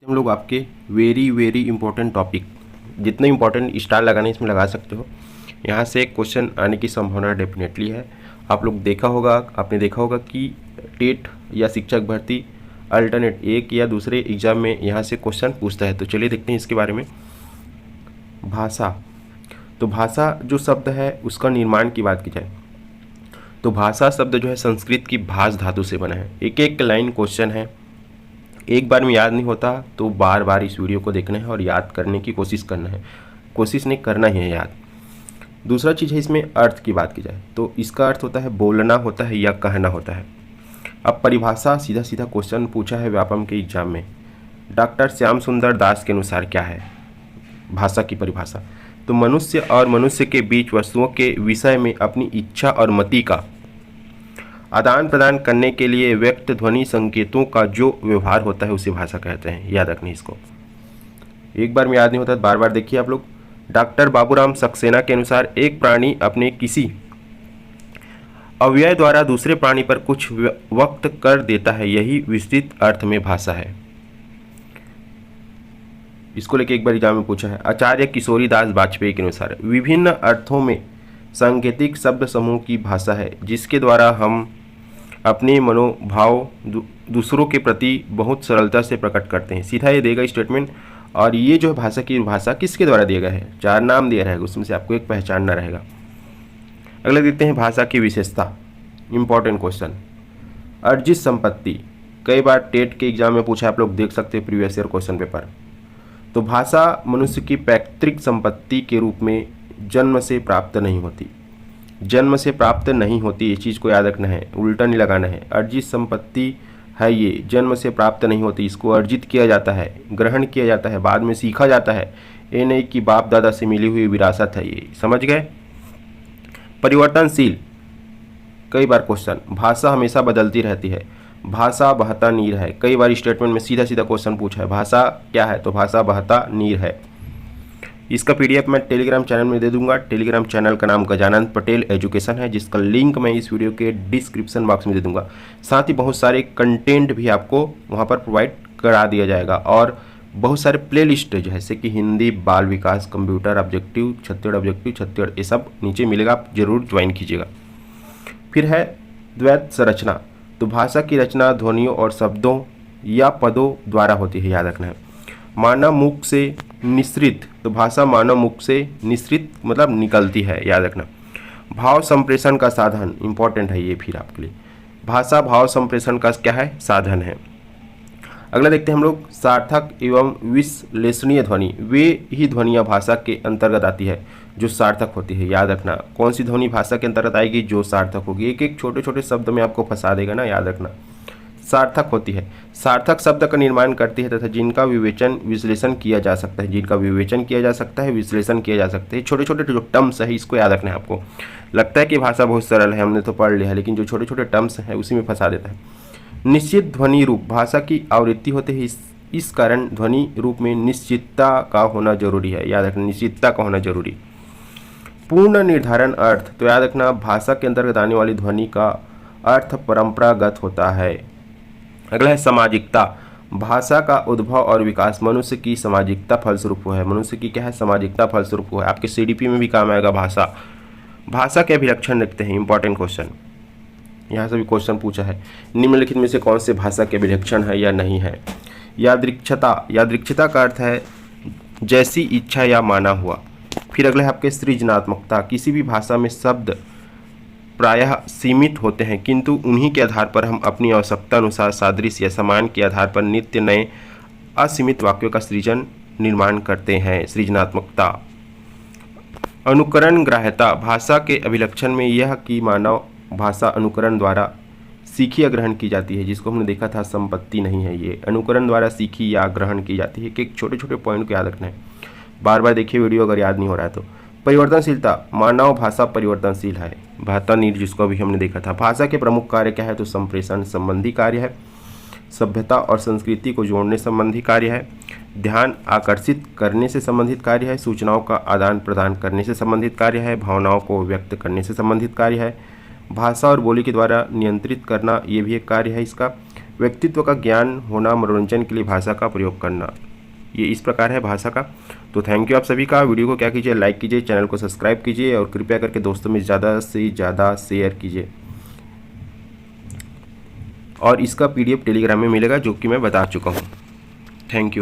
हम लोग आपके वेरी वेरी इंपॉर्टेंट टॉपिक, जितने इंपॉर्टेंट स्टार लगाने इसमें लगा सकते हो। यहाँ से एक क्वेश्चन आने की संभावना डेफिनेटली है। आपने देखा होगा कि टेट या शिक्षक भर्ती अल्टरनेट एक या दूसरे एग्जाम में यहाँ से क्वेश्चन पूछता है। तो चलिए देखते हैं इसके बारे में। भाषा, तो भाषा जो शब्द है उसका निर्माण की बात की जाए तो भाषा शब्द जो है संस्कृत की भाष धातु से बना है। एक एक लाइन क्वेश्चन है, एक बार में याद नहीं होता तो बार बार इस वीडियो को देखना है और याद करने की कोशिश करना है। कोशिश नहीं, करना ही है याद। दूसरा चीज़ है इसमें अर्थ की बात की जाए तो इसका अर्थ होता है बोलना होता है या कहना होता है। अब परिभाषा, सीधा सीधा क्वेश्चन पूछा है व्यापम के एग्जाम में। डॉक्टर श्याम सुंदर दास के अनुसार क्या है भाषा की परिभाषा? तो मनुष्य और मनुष्य के बीच वस्तुओं के विषय में अपनी इच्छा और मति का आदान प्रदान करने के लिए व्यक्त ध्वनि संकेतों का जो व्यवहार होता है उसे भाषा कहते हैं। याद रखना इसको, एक बार में याद नहीं होता बार बार देखिए आप लोग। डॉक्टर बाबूराम सक्सेना के अनुसार एक प्राणी अपने किसी अवयव द्वारा दूसरे प्राणी पर कुछ व्यक्त कर देता है, यही विस्तृत अर्थ में भाषा है। इसको लेके एक बार एग्जाम में पूछा है। आचार्य किशोरी दास वाजपेयी के अनुसार विभिन्न अर्थों में सांकेतिक शब्द समूह की भाषा है जिसके द्वारा हम अपने मनोभाव दूसरों के प्रति बहुत सरलता से प्रकट करते हैं। सीधा ये देगा स्टेटमेंट। और ये जो भाषा की भाषा किसके द्वारा दिया गया है? 4 नाम दिया रहेगा, उसमें से आपको एक पहचानना रहेगा। अगला देखते हैं भाषा की विशेषता, इंपॉर्टेंट क्वेश्चन। अर्जित संपत्ति, कई बार टेट के एग्जाम में पूछा, आप लोग देख सकते हैं प्रीवियस ईयर क्वेश्चन पेपर। तो भाषा मनुष्य की पैतृक संपत्ति के रूप में जन्म से प्राप्त नहीं होती। जन्म से प्राप्त नहीं होती, ये चीज़ को याद रखना है, उल्टा नहीं लगाना है। अर्जित संपत्ति है, ये जन्म से प्राप्त नहीं होती, इसको अर्जित किया जाता है, ग्रहण किया जाता है, बाद में सीखा जाता है। ये नहीं कि बाप दादा से मिली हुई विरासत है ये, समझ गए। परिवर्तनशील, कई बार क्वेश्चन। भाषा हमेशा बदलती रहती है। भाषा बहता नीर है, कई बार स्टेटमेंट में सीधा सीधा क्वेश्चन पूछा है। भाषा क्या है? तो भाषा बहता नीर है। इसका पीडीएफ मैं टेलीग्राम चैनल में दे दूंगा। टेलीग्राम चैनल का नाम गजानंद पटेल एजुकेशन है, जिसका लिंक मैं इस वीडियो के डिस्क्रिप्शन बॉक्स में दे दूंगा। साथ ही बहुत सारे कंटेंट भी आपको वहां पर प्रोवाइड करा दिया जाएगा और बहुत सारे प्लेलिस्ट जैसे कि हिंदी, बाल विकास, कंप्यूटर ऑब्जेक्टिव, छत्तीसगढ़, ये सब नीचे मिलेगा, आप जरूर ज्वाइन कीजिएगा। फिर है द्वैत संरचना, तो भाषा की रचना ध्वनियों और शब्दों या पदों द्वारा होती है, याद रखना है। मानव मुख से निश्रित, तो भाषा मानव मुख से निश्रित मतलब निकलती है, याद रखना। भाव संप्रेषण का साधन, इंपॉर्टेंट है ये फिर आपके लिए। भाषा भाव संप्रेषण का क्या है? साधन है। अगला देखते हैं हम लोग, सार्थक एवं विश्लेषणीय ध्वनि, वे ही ध्वनियाँ भाषा के अंतर्गत आती है जो सार्थक होती है। याद रखना, कौन सी ध्वनि भाषा के अंतर्गत आएगी? जो सार्थक होगी। एक एक छोटे छोटे शब्द में आपको फंसा देगा ना, याद रखना। सार्थक होती है, सार्थक शब्द का निर्माण करती है तथा जिनका विवेचन विश्लेषण किया जा सकता है, जिनका विवेचन किया जा सकता है, विश्लेषण किया जा सकता है। छोटे छोटे जो टर्म्स है इसको याद रखना है आपको। लगता है कि भाषा बहुत सरल है, हमने तो पढ़ लिया है, लेकिन जो छोटे छोटे टर्म्स हैं उसी में फंसा देता है। निश्चित ध्वनि रूप, भाषा की आवृत्ति होते हैं, इस कारण ध्वनि रूप में निश्चितता का होना जरूरी है, याद रखना, निश्चितता का होना जरूरी। पूर्ण निर्धारण अर्थ, तो याद रखना भाषा के अंतर्गत आने वाली ध्वनि का अर्थ परंपरागत होता है। अगला है सामाजिकता, भाषा का उद्भव और विकास मनुष्य की सामाजिकता फलस्वरूप है। मनुष्य की क्या है? सामाजिकता फलस्वरूप है। आपके सीडीपी में भी काम आएगा भाषा। भाषा के अभिलक्षण लिखते हैं, इंपॉर्टेंट क्वेश्चन, यहाँ से भी क्वेश्चन पूछा है। निम्नलिखित में से कौन से भाषा के अभिलक्षण है या नहीं है? यादृच्छता, यादृच्छता का अर्थ है जैसी इच्छा या माना हुआ। फिर अगला है आपके सृजनात्मकता, किसी भी भाषा में शब्द प्रायः सीमित होते हैं किंतु उन्हीं के आधार पर हम अपनी आवश्यकता अनुसार सादृश्य या समान के आधार पर नित्य नए असीमित वाक्यों का सृजन निर्माण करते हैं, सृजनात्मकता। अनुकरण ग्राह्यता, भाषा के अभिलक्षण में यह कि मानव भाषा अनुकरण द्वारा सीखी या ग्रहण की जाती है, जिसको हमने देखा था संपत्ति नहीं है ये, अनुकरण द्वारा सीखी या ग्रहण की जाती है। कि छोटे छोटे पॉइंट को याद रखना है, बार बार देखिए वीडियो अगर याद नहीं हो रहा है तो। परिवर्तनशीलता, मानव भाषा परिवर्तनशील है, बहता नीर जिसको अभी हमने देखा था। भाषा के प्रमुख कार्य क्या है? तो संप्रेषण संबंधी कार्य है, सभ्यता और संस्कृति को जोड़ने संबंधी कार्य है, ध्यान आकर्षित करने से संबंधित कार्य है, सूचनाओं का आदान प्रदान करने से संबंधित कार्य है, भावनाओं को व्यक्त करने से संबंधित कार्य है, भाषा और बोली के द्वारा नियंत्रित करना ये भी एक कार्य है इसका, व्यक्तित्व का ज्ञान होना, मनोरंजन के लिए भाषा का प्रयोग करना। ये इस प्रकार है भाषा का। तो थैंक यू आप सभी का। वीडियो को क्या कीजिए, लाइक कीजिए, चैनल को सब्सक्राइब कीजिए और कृपया करके दोस्तों में ज़्यादा से ज़्यादा शेयर कीजिए। और इसका PDF टेलीग्राम में मिलेगा, जो कि मैं बता चुका हूँ। Thank you.